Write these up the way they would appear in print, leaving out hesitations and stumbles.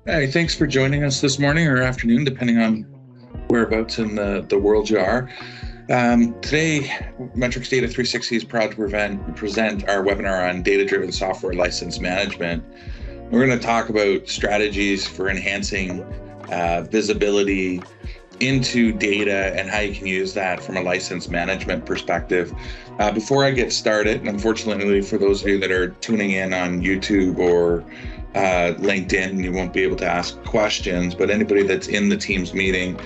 Hey, thanks for joining us this morning or afternoon, depending on whereabouts in the world you are. Today, Metrics Data 360 is proud to present our webinar on data-driven software license management. We're going to talk about strategies for enhancing visibility into data and how you can use that from a license management perspective. Before I get started, and unfortunately for those of you that are tuning in on YouTube or LinkedIn, you won't be able to ask questions, but anybody that's in the Teams meeting,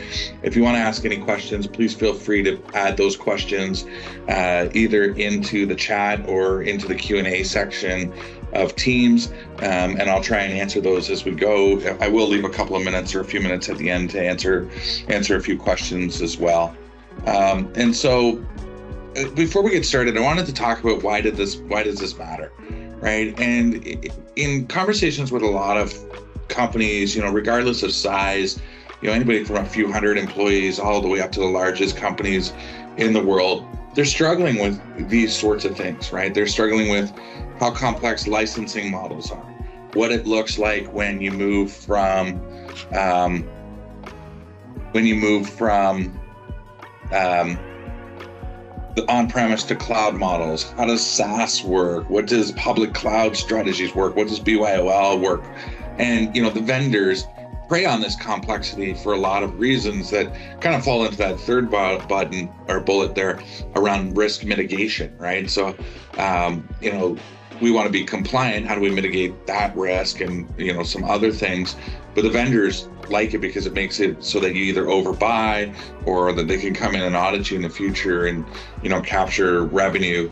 if you want to ask any questions, please feel free to add those questions either into the chat or into the Q&A section of Teams, and I'll try and answer those as we go. I will leave a couple of minutes or a few minutes at the end to answer a few questions as well. And so before we get started, I wanted to talk about why does this matter, right? And in conversations with a lot of companies, regardless of size, anybody from a few hundred employees all the way up to the largest companies in the world, they're struggling with these sorts of things, right? They're struggling with how complex licensing models are, what it looks like when you move from the on-premise to cloud models. How does SaaS work? What does public cloud strategies work? What does BYOL work? And the vendors prey on this complexity for a lot of reasons that kind of fall into that third button or bullet there around risk mitigation, right? So, we want to be compliant. How do we mitigate that risk and, some other things? But the vendors like it because it makes it so that you either overbuy or that they can come in and audit you in the future and, capture revenue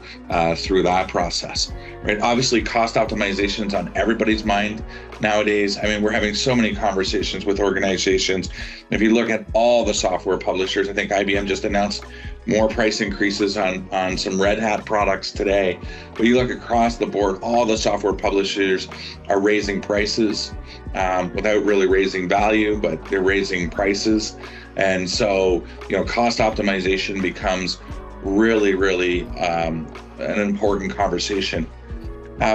through that process, right? Obviously, cost optimization is on everybody's mind nowadays. I mean, we're having so many conversations with organizations. If you look at all the software publishers, I think IBM just announced more price increases on some Red Hat products today. But you look across the board, all the software publishers are raising prices without really raising value, but they're raising prices. And so, cost optimization becomes really, really an important conversation.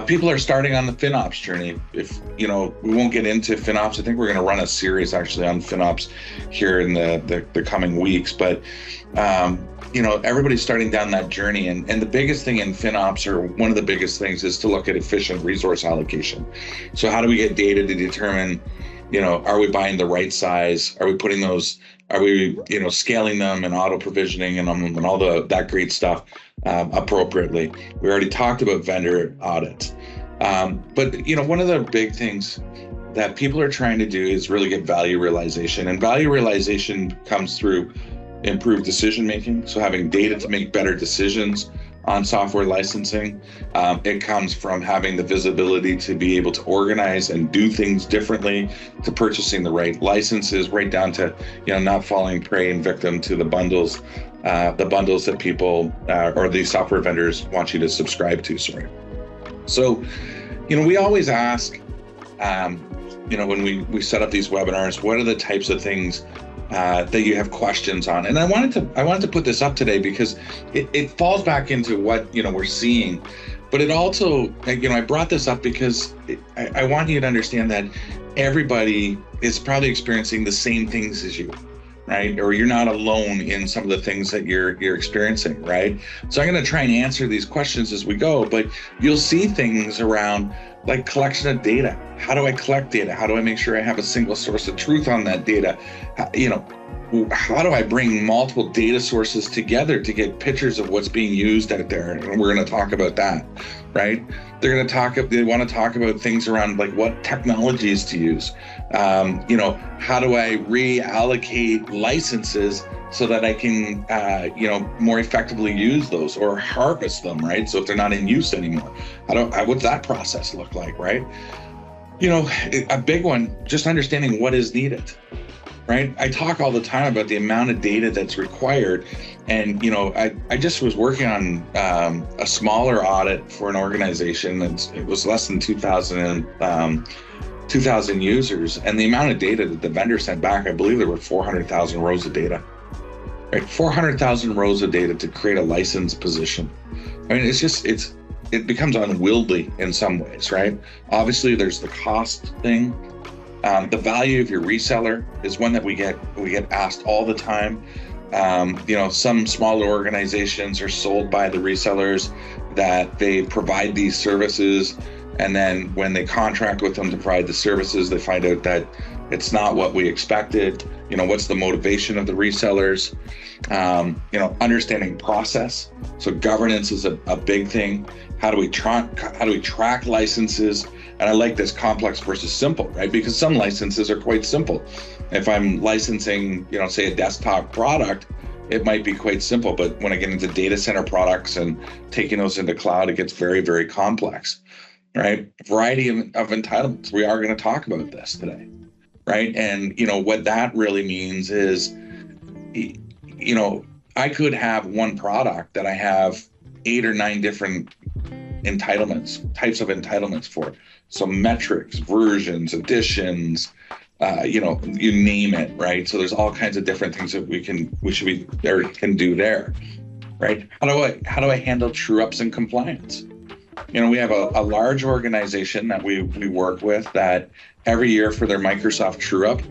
People are starting on the FinOps journey. If, we won't get into FinOps. I think we're going to run a series actually on FinOps here in the coming weeks. But, everybody's starting down that journey. And the biggest thing in FinOps, or one of the biggest things, is to look at efficient resource allocation. So how do we get data to determine, are we buying the right size? Are we putting those, are we, scaling them and auto provisioning and all that great stuff appropriately? We already talked about vendor audits. But, one of the big things that people are trying to do is really get value realization. And value realization comes through improved decision making. So having data to make better decisions on software licensing. It comes from having the visibility to be able to organize and do things differently, to purchasing the right licenses, right down to not falling prey and victim to the bundles that people or the software vendors want you to subscribe to. So, we always ask, when we set up these webinars, what are the types of things that you have questions on? And I wanted to put this up today because it falls back into what we're seeing, but it also, I brought this up because I want you to understand that everybody is probably experiencing the same things as you, right? Or you're not alone in some of the things that you're experiencing, right? So I'm going to try and answer these questions as we go, but you'll see things around like collection of data. How do I collect data? How do I make sure I have a single source of truth on that data? How do I bring multiple data sources together to get pictures of what's being used out there? And we're going to talk about that, right? They want to talk about things around like what technologies to use. How do I reallocate licenses so that I can, more effectively use those or harvest them, right? So if they're not in use anymore, what's that process look like, right? A big one, just understanding what is needed, right? I talk all the time about the amount of data that's required. And, I just was working on a smaller audit for an organization. It was less than 2,000 users. And the amount of data that the vendor sent back, I believe there were 400,000 rows of data. Right, 400,000 rows of data to create a license position. I mean, it becomes unwieldy in some ways, right? Obviously, there's the cost thing. The value of your reseller is one that we get asked all the time. Some smaller organizations are sold by the resellers that they provide these services, and then when they contract with them to provide the services, they find out that it's not what we expected. What's the motivation of the resellers? Understanding process. So governance is a big thing. How do we track licenses? And I like this complex versus simple, right? Because some licenses are quite simple. If I'm licensing, say a desktop product, it might be quite simple. But when I get into data center products and taking those into cloud, it gets very, very complex, right? Variety of entitlements. We are going to talk about this today, right? And, what that really means is, I could have one product that I have 8 or 9 different types of entitlements for. So metrics, versions, editions, you name it, right? So there's all kinds of different things that we can do there, right? How do I handle true ups and compliance? We have a large organization that we work with that every year for their Microsoft true up,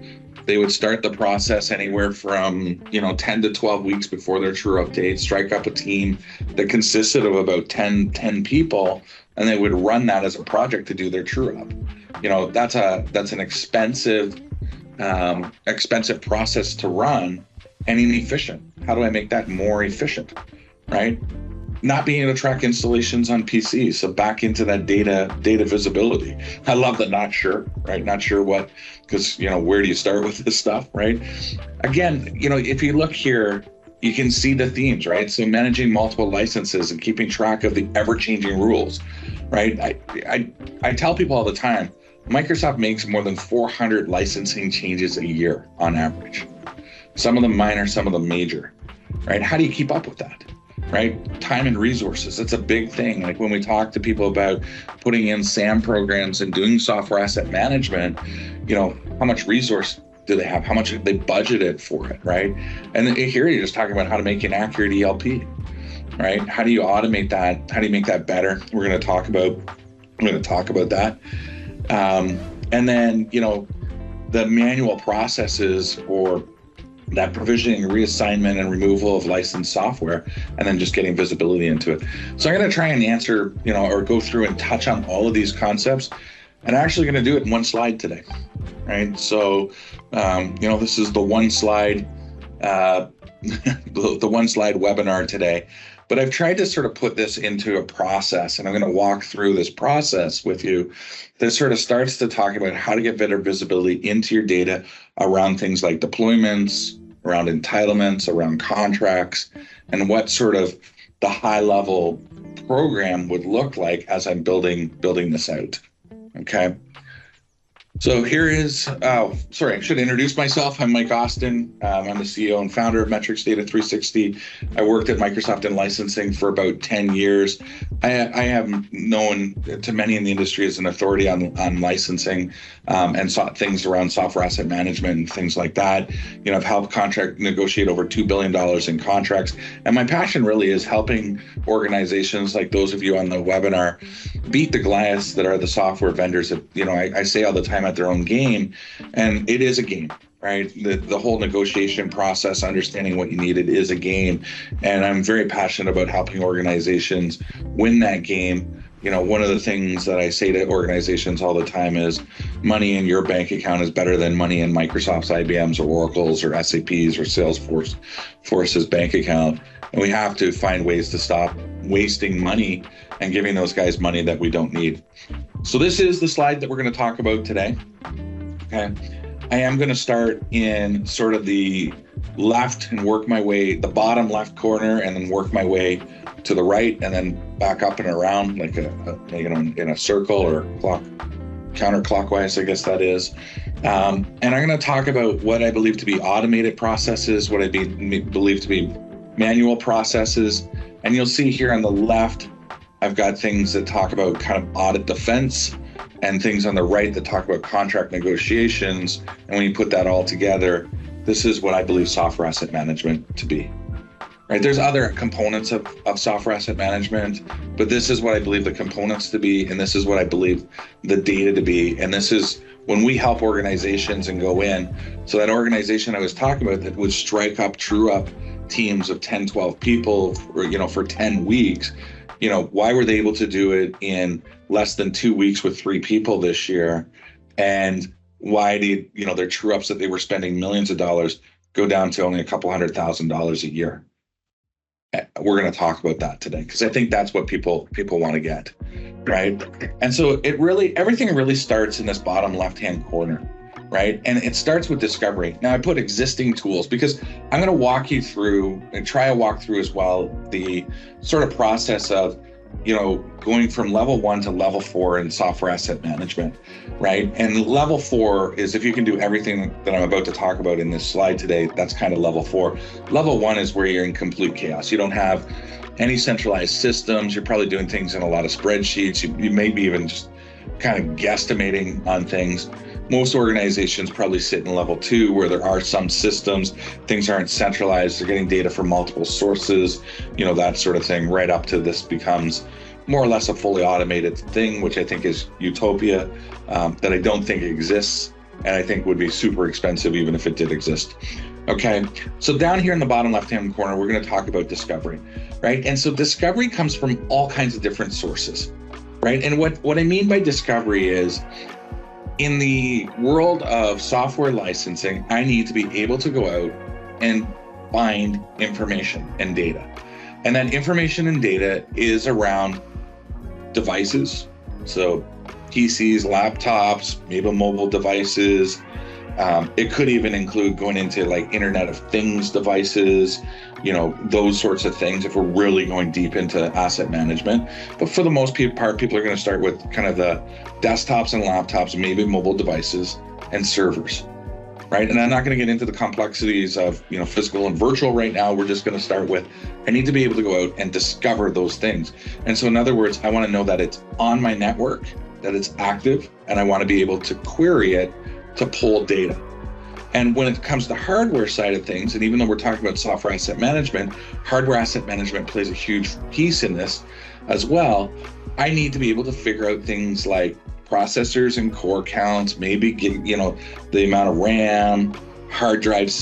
they would start the process anywhere from 10 to 12 weeks before their true up date, strike up a team that consisted of about 10 people, and they would run that as a project to do their true up. That's an expensive process to run and inefficient. How do I make that more efficient, right? Not being able to track installations on PCs, so back into that data visibility. I love the not sure, right? Not sure what, because where do you start with this stuff, right? Again, if you look here, you can see the themes, right? So managing multiple licenses and keeping track of the ever-changing rules, right? I tell people all the time, Microsoft makes more than 400 licensing changes a year on average. Some of them minor, some of them major, right? How do you keep up with that? Right? Time and resources. It's a big thing. Like when we talk to people about putting in SAM programs and doing software asset management, how much resource do they have? How much have they budgeted for it, right? And then here you're just talking about how to make an accurate ELP, right? How do you automate that? How do you make that better? We're going to talk about that. And then, the manual processes for that provisioning, reassignment, and removal of licensed software, and then just getting visibility into it. So I'm going to try and answer, or go through and touch on all of these concepts. And I'm actually going to do it in one slide today, right? So, this is the one slide, the one slide webinar today. But I've tried to sort of put this into a process, and I'm going to walk through this process with you that sort of starts to talk about how to get better visibility into your data around things like deployments, around entitlements, around contracts, and what sort of the high level program would look like as I'm building this out. Okay. So here is, I should introduce myself. I'm Mike Austin. I'm the CEO and founder of Metrics Data 360. I worked at Microsoft in licensing for about 10 years. I am known to many in the industry as an authority on licensing, and saw things around software asset management and things like that. I've helped contract negotiate over $2 billion in contracts. And my passion really is helping organizations like those of you on the webinar beat the Goliaths that are the software vendors that, I say all the time, at their own game. And it is a game, right? The whole negotiation process, understanding what you needed, is a game. And I'm very passionate about helping organizations win that game. One of the things that I say to organizations all the time is money in your bank account is better than money in Microsoft's, IBM's, or Oracle's, or SAP's, or Salesforce's bank account. And we have to find ways to stop wasting money and giving those guys money that we don't need. So this is the slide that we're going to talk about today. Okay. I am going to start in sort of the left and work my way, the bottom left corner, and then work my way to the right, and then back up and around like in a circle or counterclockwise, I guess that is. And I'm going to talk about what I believe to be automated processes, what I believe to be manual processes. And you'll see here on the left, I've got things that talk about kind of audit defense, and things on the right that talk about contract negotiations. And when you put that all together, this is what I believe software asset management to be. Right? There's other components of software asset management, but this is what I believe the components to be, and this is what I believe the data to be, and this is when we help organizations and go in, so that organization I was talking about that would strike up, true up teams of 10, 12 people, for 10 weeks, why were they able to do it in less than 2 weeks with 3 people this year? And why did, their true ups that they were spending millions of dollars go down to only a couple $100,000 a year? We're going to talk about that today, because I think that's what people want to get, right? And so everything really starts in this bottom left-hand corner, right? And it starts with discovery. Now I put existing tools because I'm going to walk you through and try to walk through as well the sort of process of, going from level 1 to level 4 in software asset management, right? And level 4 is, if you can do everything that I'm about to talk about in this slide today, that's kind of level 4. Level 1 is where you're in complete chaos. You don't have any centralized systems. You're probably doing things in a lot of spreadsheets. You may be even just kind of guesstimating on things. Most organizations probably sit in level 2, where there are some systems, things aren't centralized, they're getting data from multiple sources, that sort of thing, right up to this becomes more or less a fully automated thing, which I think is utopia, that I don't think exists, and I think would be super expensive even if it did exist. Okay, so down here in the bottom left-hand corner, we're going to talk about discovery, right? And so discovery comes from all kinds of different sources, right? And what I mean by discovery is, in the world of software licensing, I need to be able to go out and find information and data. And that information and data is around devices. So PCs, laptops, maybe mobile devices. It could even include going into like Internet of Things devices, those sorts of things if we're really going deep into asset management. But for the most part, people are going to start with kind of the desktops and laptops, maybe mobile devices and servers, right? And I'm not going to get into the complexities of, physical and virtual right now. We're just going to start with, I need to be able to go out and discover those things. And so in other words, I want to know that it's on my network, that it's active, and I want to be able to query it to pull data. And when it comes to the hardware side of things, and even though we're talking about software asset management, hardware asset management plays a huge piece in this as well. I need to be able to figure out things like processors and core counts, maybe get, the amount of RAM, hard drive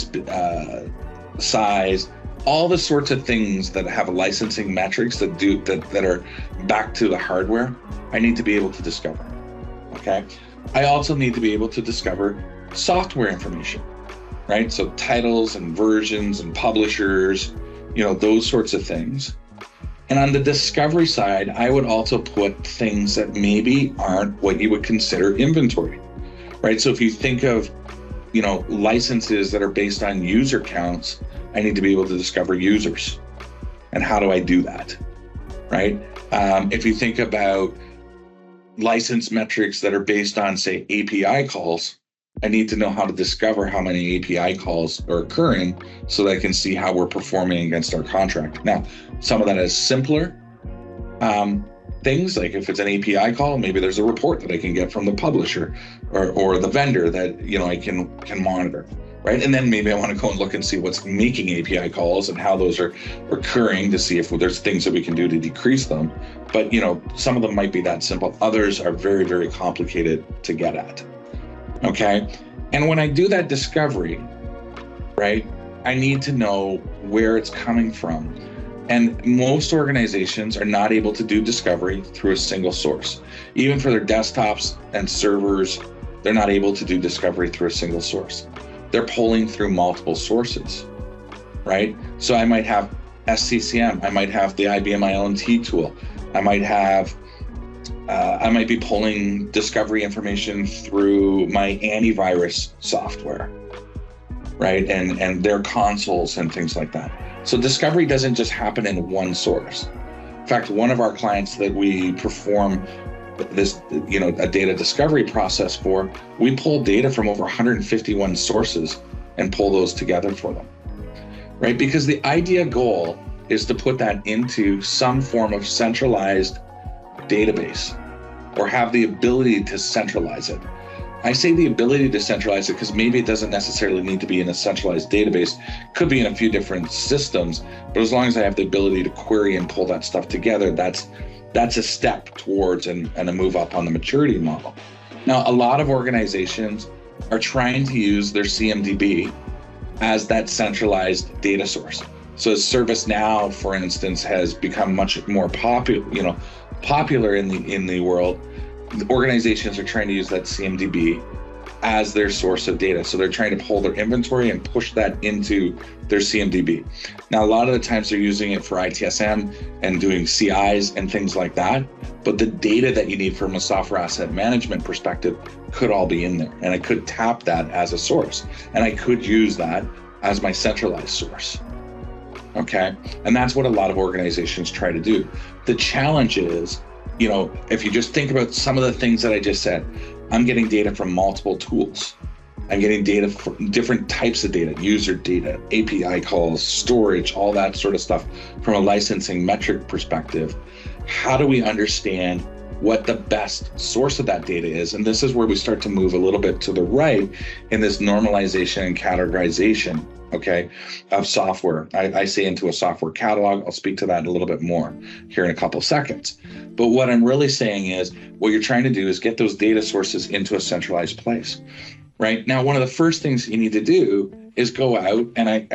size, all the sorts of things that have licensing metrics that are back to the hardware. I need to be able to discover. Okay. I also need to be able to discover software information, right? So titles and versions and publishers, those sorts of things. And on the discovery side, I would also put things that maybe aren't what you would consider inventory, right? So if you think of, licenses that are based on user counts, I need to be able to discover users. And how do I do that, right? If you think about license metrics that are based on, say, API calls, I need to know how to discover how many API calls are occurring so that I can see how we're performing against our contract. Now, some of that is simpler things, like if it's an API call, maybe there's a report that I can get from the publisher or the vendor that I can monitor, right? And then maybe I want to go and look and see what's making API calls and how those are occurring to see if there's things that we can do to decrease them. But some of them might be that simple. Others are very, very complicated to get at. Okay. And when I do that discovery, right, I need to know where it's coming from. And most organizations are not able to do discovery through a single source. Even for their desktops and servers, they're not able to do discovery through a single source. They're pulling through multiple sources, right? So I might have SCCM, I might have the IBM ILMT tool, I might be pulling discovery information through my antivirus software, right? And their consoles and things like that. So discovery doesn't just happen in one source. In fact, one of our clients that we perform this, a data discovery process for, we pull data from over 151 sources and pull those together for them, right? Because the idea goal is to put that into some form of centralized database or have the ability to centralize it. I say the ability to centralize it because maybe it doesn't necessarily need to be in a centralized database. Could be in a few different systems, but as long as I have the ability to query and pull that stuff together, that's a step towards and a move up on the maturity model. Now, a lot of organizations are trying to use their CMDB as that centralized data source. So ServiceNow, for instance, has become much more popular in the world. Organizations are trying to use that CMDB as their source of data. So they're trying to pull their inventory and push that into their CMDB. Now, a lot of the times they're using it for ITSM and doing CIs and things like that. But the data that you need from a software asset management perspective could all be in there. And I could tap that as a source. And I could use that as my centralized source. Okay. And that's what a lot of organizations try to do. The challenge is, if you just think about some of the things that I just said, I'm getting data from multiple tools. I'm getting data from different types of data, user data, API calls, storage, all that sort of stuff from a licensing metric perspective. How do we understand what the best source of that data is? And this is where we start to move a little bit to the right in this normalization and categorization, of software. I say into a software catalog. I'll speak to that a little bit more here in a couple seconds. But what I'm really saying is what you're trying to do is get those data sources into a centralized place, right? Now, one of the first things you need to do is go out and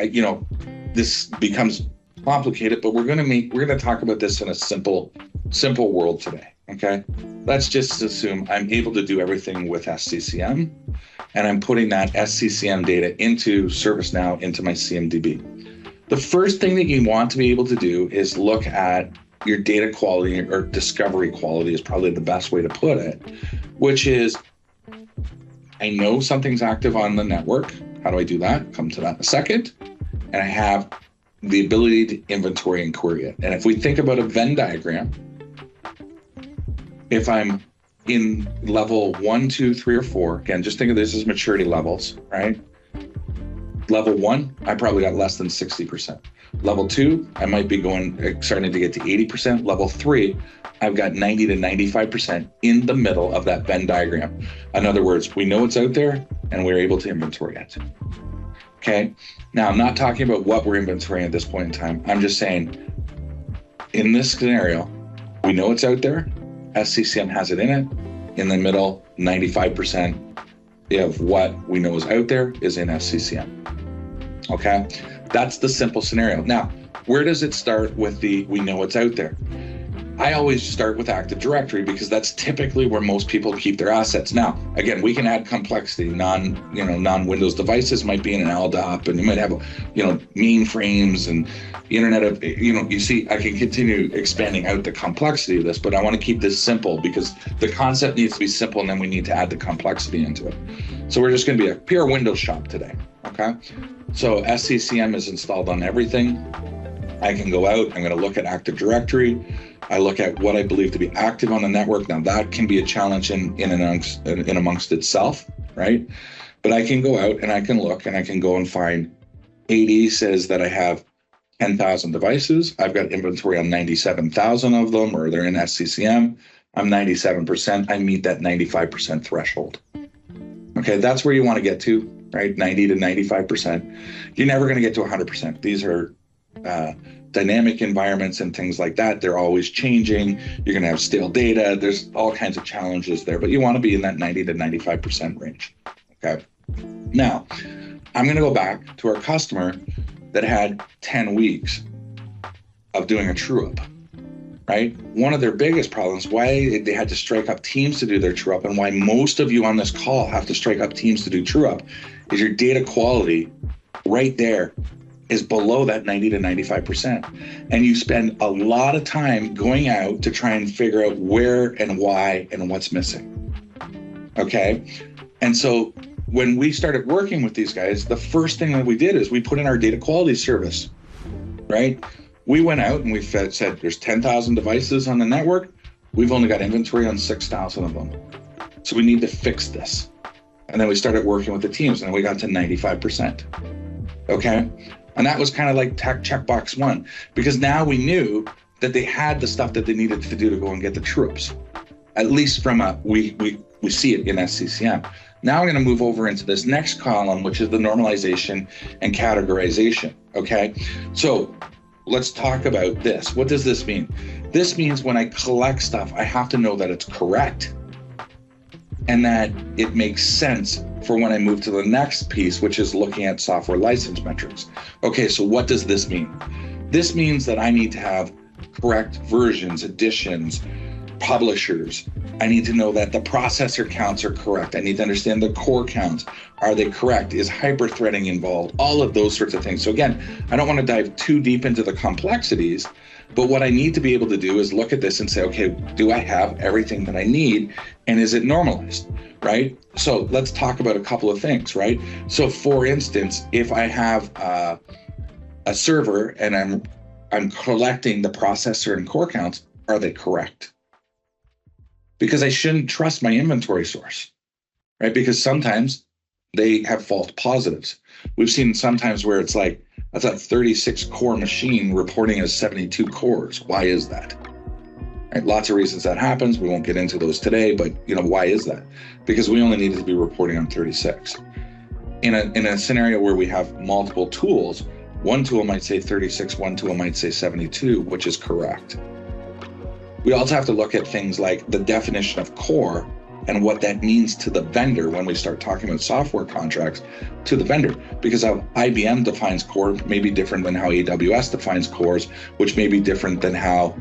this becomes complicated, but we're going to talk about this in a simple world today. Okay. Let's just assume I'm able to do everything with SCCM, and I'm putting that SCCM data into ServiceNow, into my CMDB. The first thing that you want to be able to do is look at your data quality, or discovery quality is probably the best way to put it, which is, I know something's active on the network. How do I do that? Come to that in a second. And I have the ability to inventory and query it. And if we think about a Venn diagram, if I'm in level 1, 2, 3, or 4, again, just think of this as maturity levels, right? Level 1, I probably got less than 60%. Level 2, I might be starting to get to 80%. Level 3, I've got 90 to 95% in the middle of that Venn diagram. In other words, we know it's out there and we're able to inventory it. Okay. Now, I'm not talking about what we're inventorying at this point in time. I'm just saying, in this scenario, we know it's out there. SCCM has it in it. In the middle, 95% of what we know is out there is in SCCM. Okay. That's the simple scenario. Now, where does it start with we know it's out there? I always start with Active Directory because that's typically where most people keep their assets. Now, again, we can add complexity. Non-Windows devices might be in an LDAP, and you might have, mainframes and the Internet of, you see, I can continue expanding out the complexity of this, but I want to keep this simple because the concept needs to be simple, and then we need to add the complexity into it. So we're just going to be a pure Windows shop today. Okay. So SCCM is installed on everything. I can go out, I'm going to look at Active Directory. I look at what I believe to be active on the network. Now that can be a challenge in amongst itself, right? But I can go out and I can look and I can go and find AD says that I have 10,000 devices. I've got inventory on 97,000 of them, or they're in SCCM. I'm 97%. I meet that 95% threshold. Okay, that's where you want to get to, right? 90 to 95%. You're never going to get to 100%. These are dynamic environments and things like that. They're always changing. You're going to have stale data. There's all kinds of challenges there, but you want to be in that 90 to 95% range. Okay. Now, I'm going to go back to our customer that had 10 weeks of doing a true up, right? One of their biggest problems, why they had to strike up teams to do their true up, and why most of you on this call have to strike up teams to do true up, is your data quality right there is below that 90 to 95%. And you spend a lot of time going out to try and figure out where and why and what's missing. Okay. And so when we started working with these guys, the first thing that we did is we put in our data quality service, right? We went out and we said, there's 10,000 devices on the network. We've only got inventory on 6,000 of them. So we need to fix this. And then we started working with the teams and we got to 95%. Okay. And that was kind of like checkbox 1, because now we knew that they had the stuff that they needed to do to go and get the troops. At least from we see it in SCCM. Now I'm going to move over into this next column, which is the normalization and categorization. Okay. So let's talk about this. What does this mean? This means when I collect stuff, I have to know that it's correct. and that it makes sense for when I move to the next piece, which is looking at software license metrics. Okay, so what does this mean? This means that I need to have correct versions, editions, publishers. I need to know that the processor counts are correct. I need to understand the core counts. Are they correct? Is hyper-threading involved? All of those sorts of things. So again, I don't want to dive too deep into the complexities, but what I need to be able to do is look at this and say, okay, do I have everything that I need? And is it normalized, right? So let's talk about a couple of things, right? So for instance, if I have a server and I'm collecting the processor and core counts, are they correct? Because I shouldn't trust my inventory source, right? Because sometimes they have false positives. We've seen sometimes where it's like, that's a 36 core machine reporting as 72 cores. Why is that? Right? Lots of reasons that happens. We won't get into those today, but why is that? Because we only needed to be reporting on 36. In a scenario where we have multiple tools, one tool might say 36, one tool might say 72, which is correct. We also have to look at things like the definition of core and what that means to the vendor when we start talking about software contracts to the vendor, because how IBM defines core may be different than how AWS defines cores, which may be different than how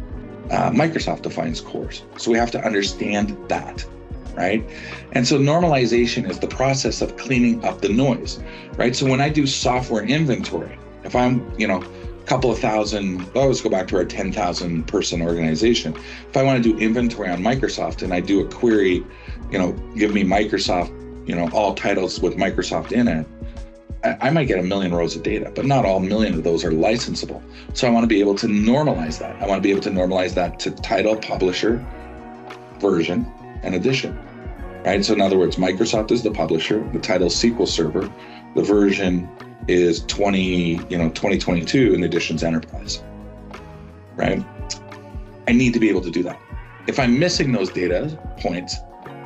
Microsoft defines cores. So we have to understand that, right? And so normalization is the process of cleaning up the noise, right? So when I do software inventory, if I'm, couple of thousand, let's go back to our 10,000 person organization. If I want to do inventory on Microsoft and I do a query, give me Microsoft, all titles with Microsoft in it, I might get 1 million rows of data, but not all 1 million of those are licensable. So I want to be able to normalize that. I want to be able to normalize that to title, publisher, version, and edition, right? So in other words, Microsoft is the publisher, the title is SQL Server, the version is 2022 and the edition's enterprise, right? I need to be able to do that. If I'm missing those data points,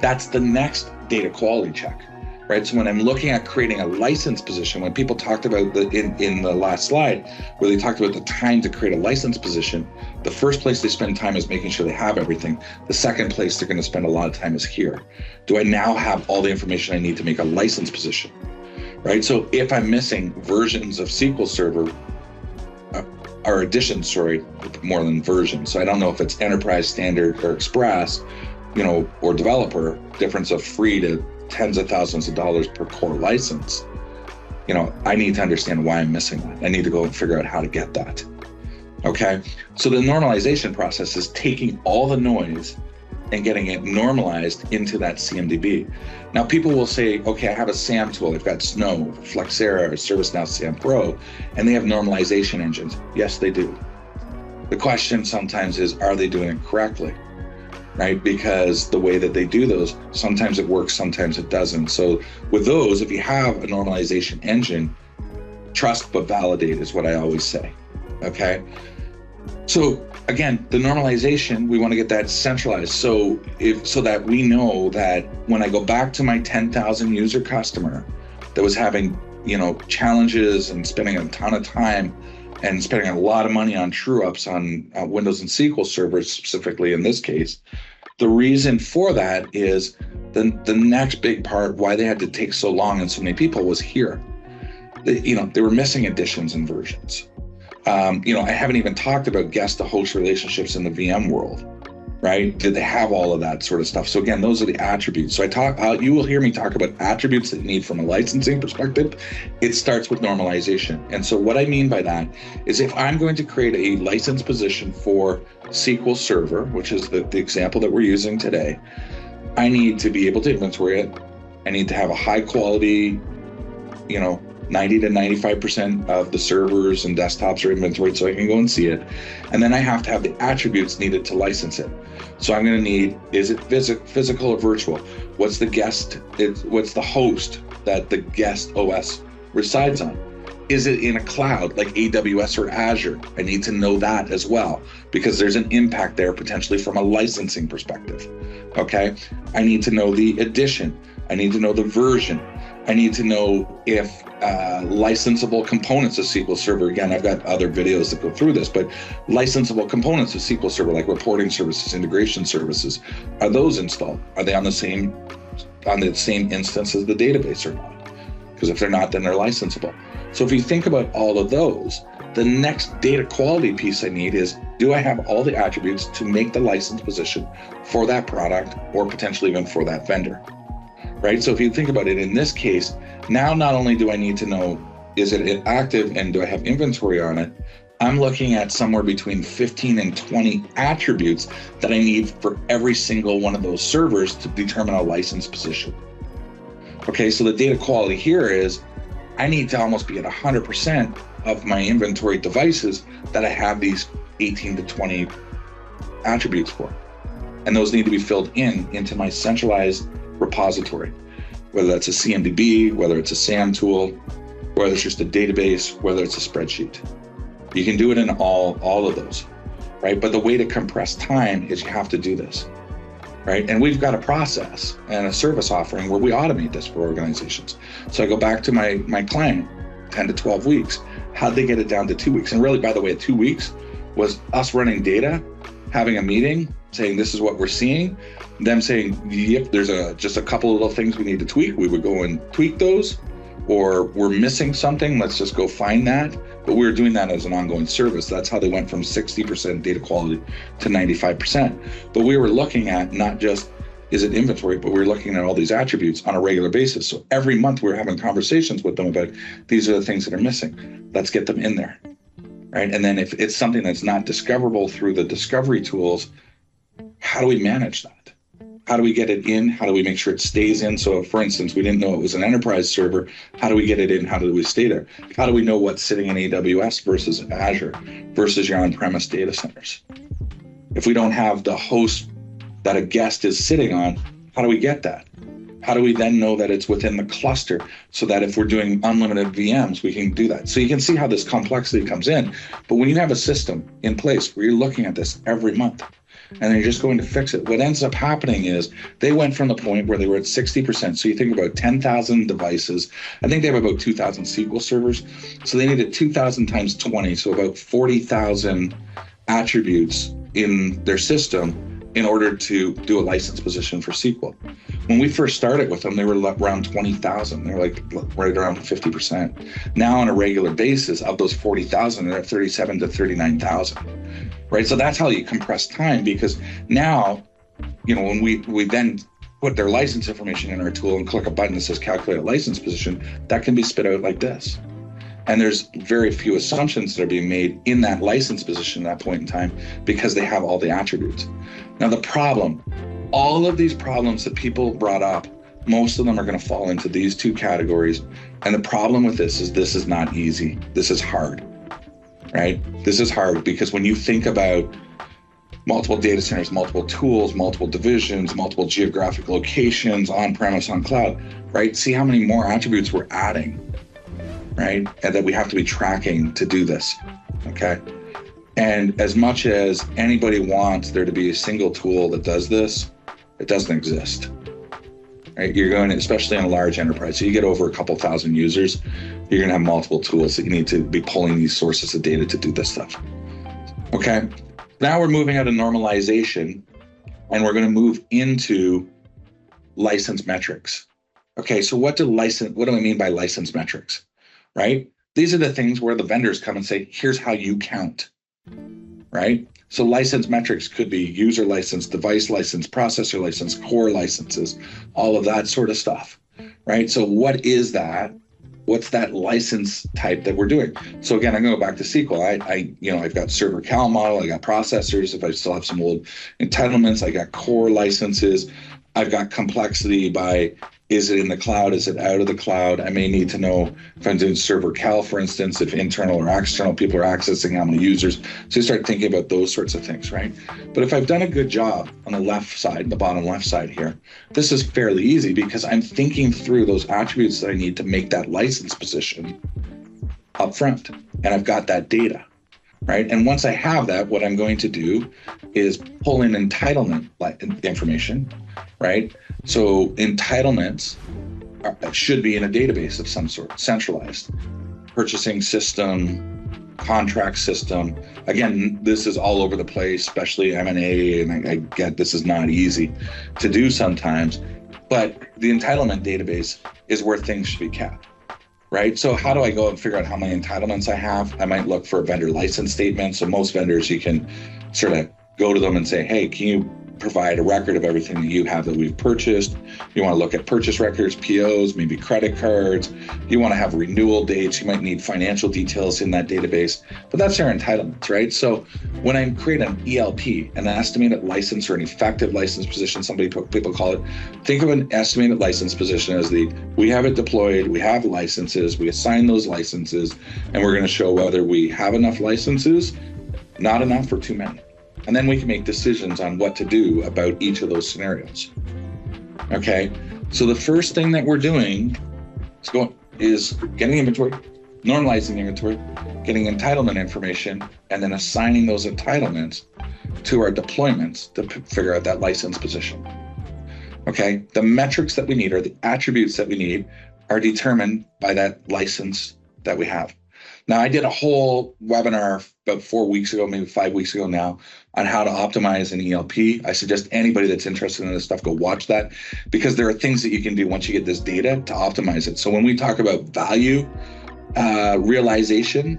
that's the next data quality check, right? So when I'm looking at creating a license position, when people talked about in the last slide, where they talked about the time to create a license position, the first place they spend time is making sure they have everything. The second place they're going to spend a lot of time is here. Do I now have all the information I need to make a license position? Right. So if I'm missing versions of SQL Server or editions, more than versions. So I don't know if it's enterprise, standard, or express, or developer, difference of free to tens of thousands of dollars per core license. I need to understand why I'm missing that. I need to go and figure out how to get that. Okay. So the normalization process is taking all the noise and getting it normalized into that CMDB. Now, people will say, okay, I have a SAM tool. I've got Snow, Flexera, or ServiceNow SAM Pro, and they have normalization engines. Yes, they do. The question sometimes is, are they doing it correctly? Right? Because the way that they do those, sometimes it works, sometimes it doesn't. So with those, if you have a normalization engine, trust but validate is what I always say. Okay? So again, the normalization, we want to get that centralized. So that we know that when I go back to my 10,000 user customer that was having, challenges and spending a ton of time and spending a lot of money on true ups on Windows and SQL servers, specifically in this case, the reason for that is the next big part why they had to take so long and so many people was here. They were missing editions and versions. I haven't even talked about guest to host relationships in the VM world, right? Did they have all of that sort of stuff? So again, those are the attributes. So you will hear me talk about attributes that you need from a licensing perspective. It starts with normalization. And so what I mean by that is if I'm going to create a license position for SQL Server, which is the example that we're using today, I need to be able to inventory it. I need to have a high quality, 90 to 95% of the servers and desktops are inventoried so I can go and see it. And then I have to have the attributes needed to license it. So I'm going to need, is it physical or virtual? What's the what's the host that the guest OS resides on? Is it in a cloud like AWS or Azure? I need to know that as well, because there's an impact there potentially from a licensing perspective. Okay. I need to know the edition. I need to know the version. I need to know if licensable components of SQL Server, again, I've got other videos that go through this, but licensable components of SQL Server, like reporting services, integration services, are those installed? Are they on the same on the same instance as the database or not. Because if they're not, then they're licensable. So if you think about all of those, the next data quality piece I need is, do I have all the attributes to make the license position for that product or potentially even for that vendor, right? So if you think about it in this case, now not only do I need to know, is it active and do I have inventory on it? I'm looking at somewhere between 15 and 20 attributes that I need for every single one of those servers to determine a license position. Okay, so the data quality here is, I need to almost be at 100% of my inventory devices that I have these 18 to 20 attributes for. And those need to be filled into my centralized repository, whether that's a CMDB, whether it's a SAM tool, whether it's just a database, whether it's a spreadsheet. You can do it in all of those, right? But the way to compress time is you have to do this, right? And we've got a process and a service offering where we automate this for organizations. So I go back to my client, 10 to 12 weeks. How'd they get it down to 2 weeks? And really, by the way, 2 weeks was us running data, having a meeting, saying this is what we're seeing, them saying, yep, there's just a couple of little things we need to tweak. We would go and tweak those, or we're missing something, let's just go find that. But we were doing that as an ongoing service. That's how they went from 60% data quality to 95%. But we were looking at not just, is it inventory, but we're looking at all these attributes on a regular basis. So every month we're having conversations with them about, these are the things that are missing. Let's get them in there, right? And then if it's something that's not discoverable through the discovery tools, how do we manage that? How do we get it in? How do we make sure it stays in? So for instance, we didn't know it was an enterprise server. How do we get it in? How do we stay there? How do we know what's sitting in AWS versus Azure versus your on-premise data centers? If we don't have the host that a guest is sitting on, how do we get that? How do we then know that it's within the cluster so that if we're doing unlimited VMs, we can do that? So you can see how this complexity comes in. But when you have a system in place where you're looking at this every month and then you're just going to fix it, what ends up happening is they went from the point where they were at 60%. So you think about 10,000 devices. I think they have about 2,000 SQL servers. So they needed 2,000 times 20, so about 40,000 attributes in their system in order to do a license position for SQL. When we first started with them, they were around 20,000. They were like right around 50%. Now on a regular basis, of those 40,000, they're at 37 to 39,000, right? So that's how you compress time, because now, when we then put their license information in our tool and click a button that says calculate a license position, that can be spit out like this. And there's very few assumptions that are being made in that license position at that point in time because they have all the attributes. Now the problem, all of these problems that people brought up, most of them are going to fall into these two categories. And the problem with this is not easy. This is hard, right? This is hard because when you think about multiple data centers, multiple tools, multiple divisions, multiple geographic locations, on-premise, on cloud, right? See how many more attributes we're adding, right? And that we have to be tracking to do this, okay? And as much as anybody wants there to be a single tool that does this, it doesn't exist, right? You're going to, especially in a large enterprise, so you get over a couple thousand users, you're going to have multiple tools that you need to be pulling these sources of data to do this stuff, okay? Now we're moving out of normalization and we're going to move into license metrics. Okay, so what do I mean by license metrics? Right? These are the things where the vendors come and say, here's how you count, right? So license metrics could be user license, device license, processor license, core licenses, all of that sort of stuff, right? So what is that? What's that license type that we're doing? So again, I'm going to go back to SQL. I've got server cal model, I got processors. If I still have some old entitlements, I got core licenses. I've got complexity by, is it in the cloud? Is it out of the cloud? I may need to know if I'm doing server cal, for instance, if internal or external people are accessing how many users. So you start thinking about those sorts of things, right? But if I've done a good job on the left side, the bottom left side here, this is fairly easy because I'm thinking through those attributes that I need to make that license position up front. And I've got that data, right? And once I have that, what I'm going to do is pull in entitlement information, right? So entitlements should be in a database of some sort, centralized. Purchasing system, contract system. Again, this is all over the place, especially M&A, and I get this is not easy to do sometimes. but the entitlement database is where things should be kept, right? So how do I go and figure out how many entitlements I have? I might look for a vendor license statement. So most vendors, you can sort of go to them and say, hey, can you provide a record of everything that you have that we've purchased? You want to look at purchase records, POs, maybe credit cards. You want to have renewal dates. You might need financial details in that database, but that's our entitlements, right? So when I create an ELP, an estimated license or an effective license position, people call it, think of an estimated license position as we have it deployed, we have licenses, we assign those licenses, and we're going to show whether we have enough licenses, not enough, or too many. And then we can make decisions on what to do about each of those scenarios. Okay, so the first thing that we're doing is getting inventory, normalizing inventory, getting entitlement information, and then assigning those entitlements to our deployments to figure out that license position. Okay, the metrics that we need, or the attributes that we need, are determined by that license that we have. Now, I did a whole webinar about 4 weeks ago, maybe 5 weeks ago now, on how to optimize an ELP. I suggest anybody that's interested in this stuff, go watch that, because there are things that you can do once you get this data to optimize it. So when we talk about value realization,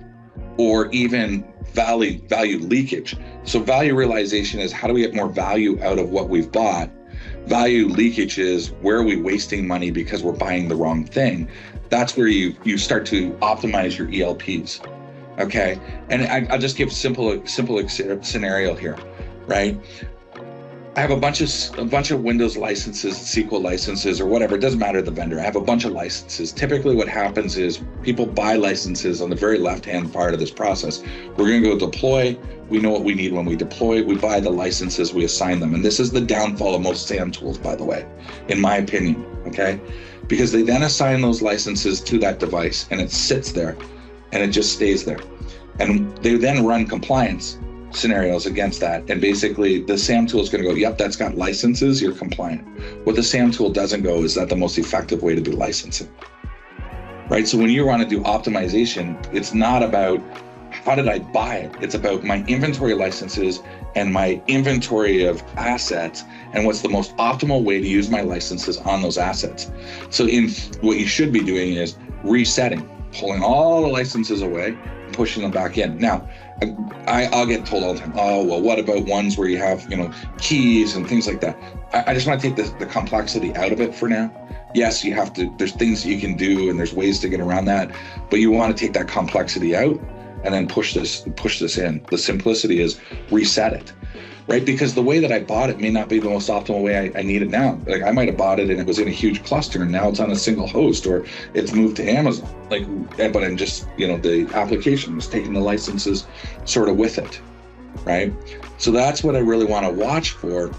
or even value leakage. So value realization is how do we get more value out of what we've bought? Value leakage is where are we wasting money because we're buying the wrong thing? That's where you start to optimize your ELPs, okay? And I'll just give simple scenario here, right? I have a bunch of Windows licenses, SQL licenses, or whatever. It doesn't matter the vendor. I have a bunch of licenses. Typically what happens is people buy licenses on the very left-hand part of this process. We're going to go deploy. We know what we need when we deploy. We buy the licenses, we assign them. And this is the downfall of most SAM tools, by the way, in my opinion, okay? Because they then assign those licenses to that device and it sits there and it just stays there. And they then run compliance scenarios against that. And basically the SAM tool is going to go, yep, that's got licenses, you're compliant. What the SAM tool doesn't go, is that the most effective way to do licensing, right? So when you want to do optimization, it's not about how did I buy it? It's about my inventory licenses and my inventory of assets and what's the most optimal way to use my licenses on those assets. So what you should be doing is resetting, pulling all the licenses away, pushing them back in. Now, I'll get told all the time, oh, well, what about ones where you have, keys and things like that? I just want to take the complexity out of it for now. Yes, you have to, there's things that you can do and there's ways to get around that, but you want to take that complexity out and then push this in. The simplicity is reset it, right? Because the way that I bought it may not be the most optimal way I need it now. Like I might have bought it and it was in a huge cluster and now it's on a single host, or it's moved to Amazon. But I'm just, the application was taking the licenses sort of with it, right? So that's what I really want to watch for,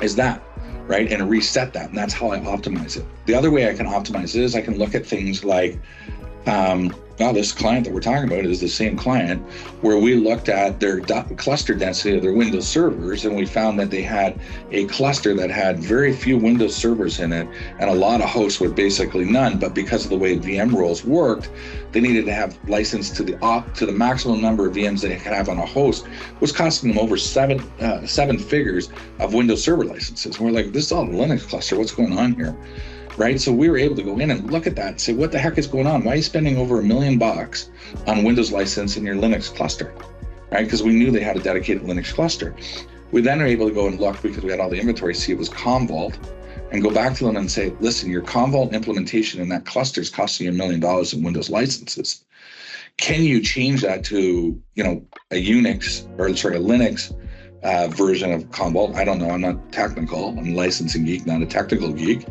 is that, right? And reset that. And that's how I optimize it. The other way I can optimize it is I can look at things like, this client that we're talking about is the same client where we looked at their cluster density of their Windows servers, and we found that they had a cluster that had very few Windows servers in it and a lot of hosts with basically none. But because of the way VM roles worked, they needed to have license to the maximum number of VMs they could have on a host, was costing them over seven figures of Windows server licenses. And we're like, this is all a Linux cluster. What's going on here? Right? So we were able to go in and look at that and say, what the heck is going on? Why are you spending over $1 million on Windows license in your Linux cluster? Right? Because we knew they had a dedicated Linux cluster. We then are able to go and look, because we had all the inventory, see it was Commvault, and go back to them and say, listen, your Commvault implementation in that cluster is costing you $1 million in Windows licenses. Can you change that to, a Linux version of Commvault? I don't know. I'm not technical. I'm a licensing geek, not a technical geek.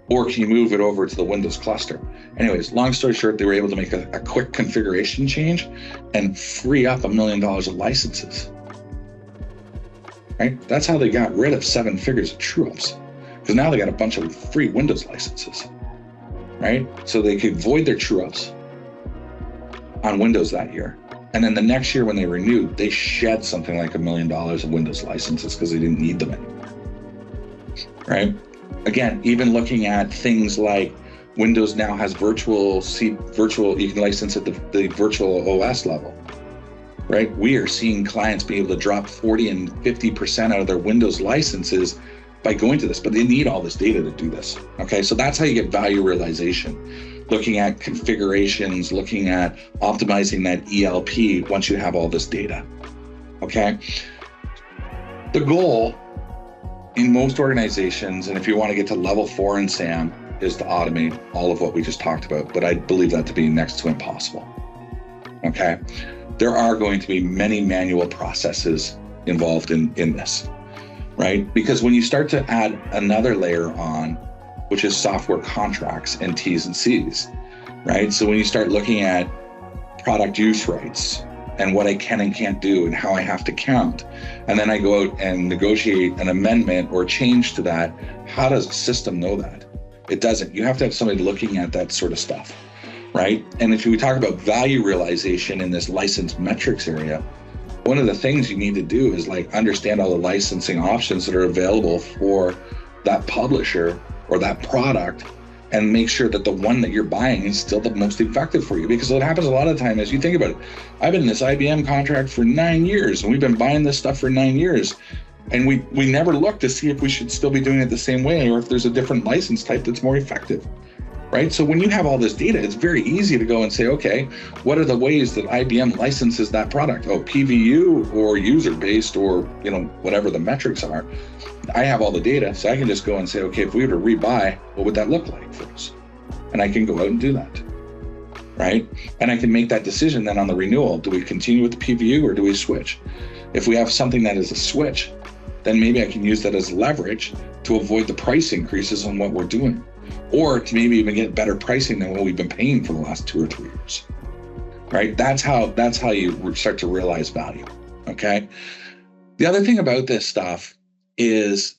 Or can you move it over to the Windows cluster? Anyways, long story short, they were able to make a quick configuration change and free up $1 million of licenses. Right? That's how they got rid of 7 figures of true-ups, because now they got a bunch of free Windows licenses. Right? So they could void their true-ups on Windows that year. And then the next year when they renewed, they shed something like $1 million of Windows licenses because they didn't need them anymore. Right? Again, even looking at things like Windows now has virtual, you can license at the virtual OS level, right? We are seeing clients be able to drop 40 and 50% out of their Windows licenses by going to this, but they need all this data to do this. Okay, so that's how you get value realization. Looking at configurations, looking at optimizing that ELP once you have all this data. Okay, the goal in most organizations, and if you want to get to level 4 in SAM, is to automate all of what we just talked about, but I believe that to be next to impossible. Okay, there are going to be many manual processes involved in this, right? Because when you start to add another layer on, which is software contracts and T's and C's, right? So when you start looking at product use rights and what I can and can't do and how I have to count, and then I go out and negotiate an amendment or change to that, how does a system know that? It doesn't. You have to have somebody looking at that sort of stuff, right? And if we talk about value realization in this license metrics area, one of the things you need to do is like understand all the licensing options that are available for that publisher or that product, and make sure that the one that you're buying is still the most effective for you. Because what happens a lot of the time is, you think about it, I've been in this IBM contract for 9 years, and we've been buying this stuff for 9 years. And we never look to see if we should still be doing it the same way, or if there's a different license type that's more effective, right? So when you have all this data, it's very easy to go and say, okay, what are the ways that IBM licenses that product? Oh, PVU or user-based, or whatever the metrics are. I have all the data, so I can just go and say, okay, if we were to rebuy, what would that look like for us? And I can go out and do that, right? And I can make that decision then on the renewal. Do we continue with the PVU or do we switch? If we have something that is a switch, then maybe I can use that as leverage to avoid the price increases on what we're doing, or to maybe even get better pricing than what we've been paying for the last 2 or 3 years, right? That's how you start to realize value, okay? The other thing about this stuff is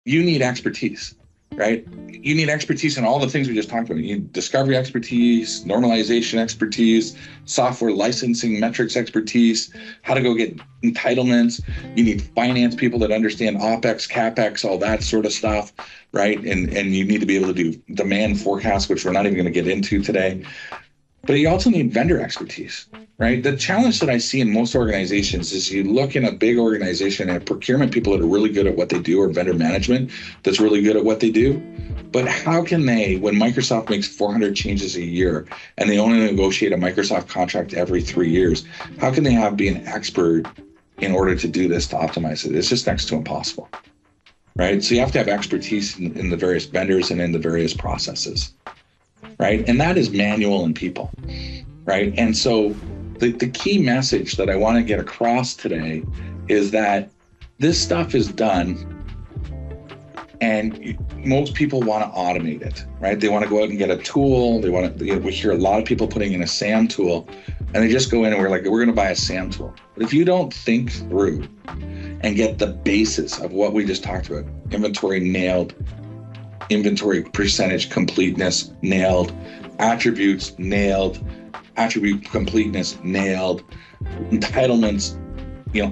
you need expertise, right? You need expertise in all the things we just talked about. You need discovery expertise, normalization expertise, software licensing metrics expertise, how to go get entitlements. You need finance people that understand OpEx, CapEx, all that sort of stuff, right? And you need to be able to do demand forecasts, which we're not even going to get into today. But you also need vendor expertise, right? The challenge that I see in most organizations is you look in a big organization and procurement people that are really good at what they do, or vendor management that's really good at what they do. But how can they, when Microsoft makes 400 changes a year and they only negotiate a Microsoft contract every 3 years, how can they be an expert in order to do this, to optimize it? It's just next to impossible, right? So you have to have expertise in the various vendors and in the various processes, right? And that is manual and people, right? And so the key message that I want to get across today is that this stuff is done, and most people want to automate it, right? They want to go out and get a tool. They want to, we hear a lot of people putting in a SAM tool, and they just go in and we're going to buy a SAM tool. But if you don't think through and get the basis of what we just talked about, inventory nailed, inventory percentage completeness nailed, attributes nailed, attribute completeness nailed, entitlements,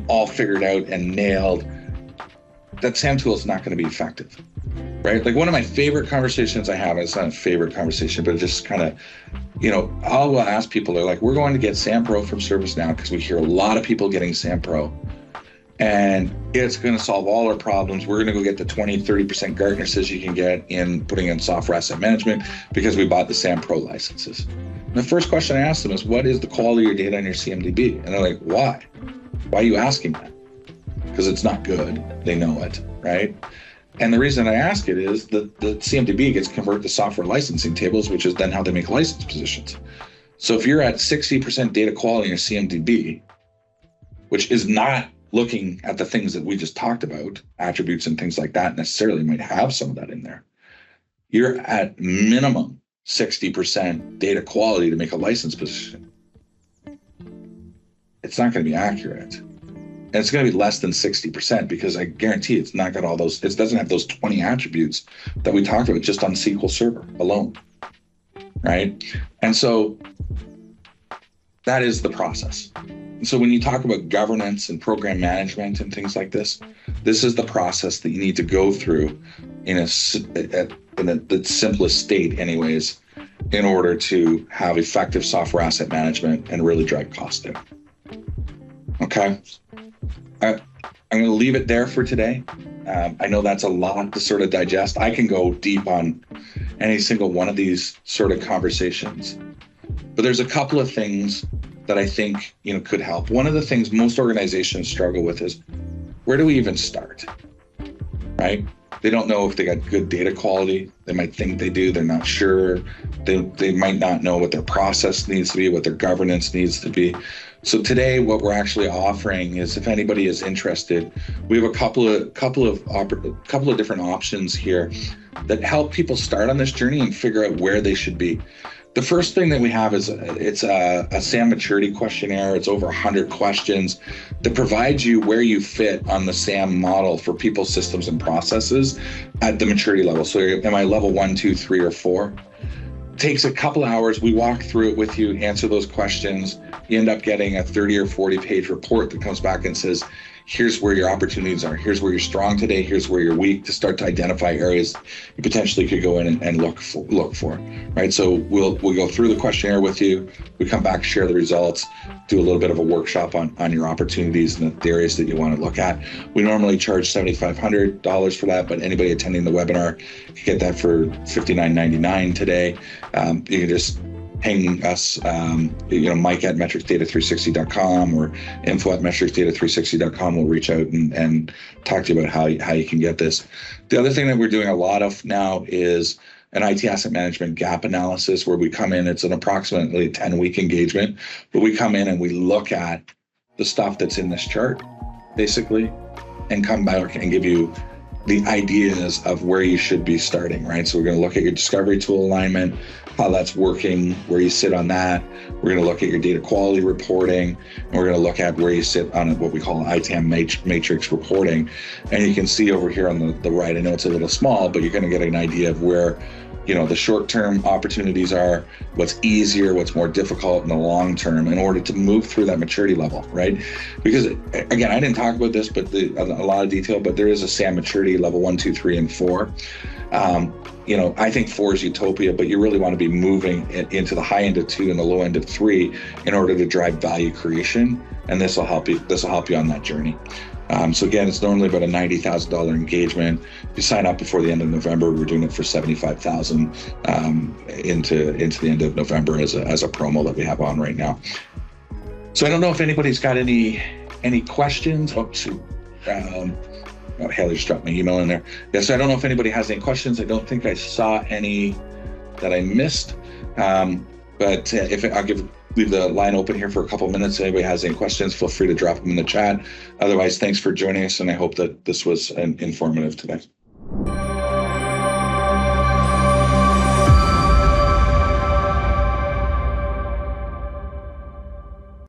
all figured out and nailed, that SAM tool is not going to be effective, right? Like, one of my favorite conversations I have, it's not a favorite conversation, but just kind of, I'll ask people, they're like, we're going to get SAM Pro from ServiceNow because we hear a lot of people getting SAM Pro, and it's going to solve all our problems. We're going to go get the 20-30% Gartner says you can get in putting in software asset management because we bought the SAM Pro licenses. And the first question I ask them is, what is the quality of your data on your CMDB? And they're like, why? Why are you asking that? Because it's not good. They know it, right? And the reason I ask it is that the CMDB gets converted to software licensing tables, which is then how they make license positions. So if you're at 60% data quality in your CMDB, which is not looking at the things that we just talked about, attributes and things like that, necessarily might have some of that in there, you're at minimum 60% data quality to make a license position. It's not going to be accurate. And it's going to be less than 60% because I guarantee it's not got all those, it doesn't have those 20 attributes that we talked about just on SQL Server alone, right? And so that is the process. And so when you talk about governance and program management and things like this is the process that you need to go through in the simplest state anyways, in order to have effective software asset management and really drive costs down. Okay. I'm going to leave it there for today. I know that's a lot to sort of digest. I can go deep on any single one of these sort of conversations, but there's a couple of things that I think, could help. One of the things most organizations struggle with is, where do we even start, right? They don't know if they got good data quality. They might think they do. They're not sure. They might not know what their process needs to be, what their governance needs to be. So today, what we're actually offering is, if anybody is interested, we have a couple of different options here that help people start on this journey and figure out where they should be. The first thing that we have is it's a SAM maturity questionnaire. It's over 100 questions that provides you where you fit on the SAM model for people, systems, and processes at the maturity level. So am I level 1, 2, 3, or 4? Takes a couple hours. We walk through it with you, answer those questions. You end up getting a 30 or 40 page report that comes back and says, here's where your opportunities are. Here's where you're strong today. Here's where you're weak, to start to identify areas you potentially could go in and look for, right? So we'll go through the questionnaire with you. We come back, share the results, do a little bit of a workshop on your opportunities and the areas that you want to look at. We normally charge $7,500 for that, but anybody attending the webinar can get that for $59.99 today. You can just ping us, Mike at metricsdata360.com or info at metricsdata360.com. We'll reach out and talk to you about how you can get this. The other thing that we're doing a lot of now is an IT asset management gap analysis, where we come in. It's an approximately 10-week engagement, but we come in and we look at the stuff that's in this chart, basically, and come back and give you the ideas of where you should be starting, right? So we're going to look at your discovery tool alignment, how that's working, where you sit on that. We're going to look at your data quality reporting, and we're going to look at where you sit on what we call ITAM matrix reporting. And you can see over here on the right, I know it's a little small, but you're going to get an idea of where the short-term opportunities are, what's easier, what's more difficult in the long term, in order to move through that maturity level, right? Because again, I didn't talk about this, but a lot of detail, but there is a SAM maturity level 1, 2, 3, and 4. I think 4 is utopia, but you really want to be moving into the high end of 2 and the low end of 3 in order to drive value creation. And this will help you on that journey. So again, it's normally about a $90,000 engagement. If you sign up before the end of November, we're doing it for $75,000 into the end of November as a promo that we have on right now. So I don't know if anybody's got any questions. Oh, shoot. Haley just dropped my email in there. Yeah, so I don't know if anybody has any questions. I don't think I saw any that I missed. But I'll leave the line open here for a couple of minutes. If anybody has any questions, feel free to drop them in the chat. Otherwise, thanks for joining us, and I hope that this was informative today.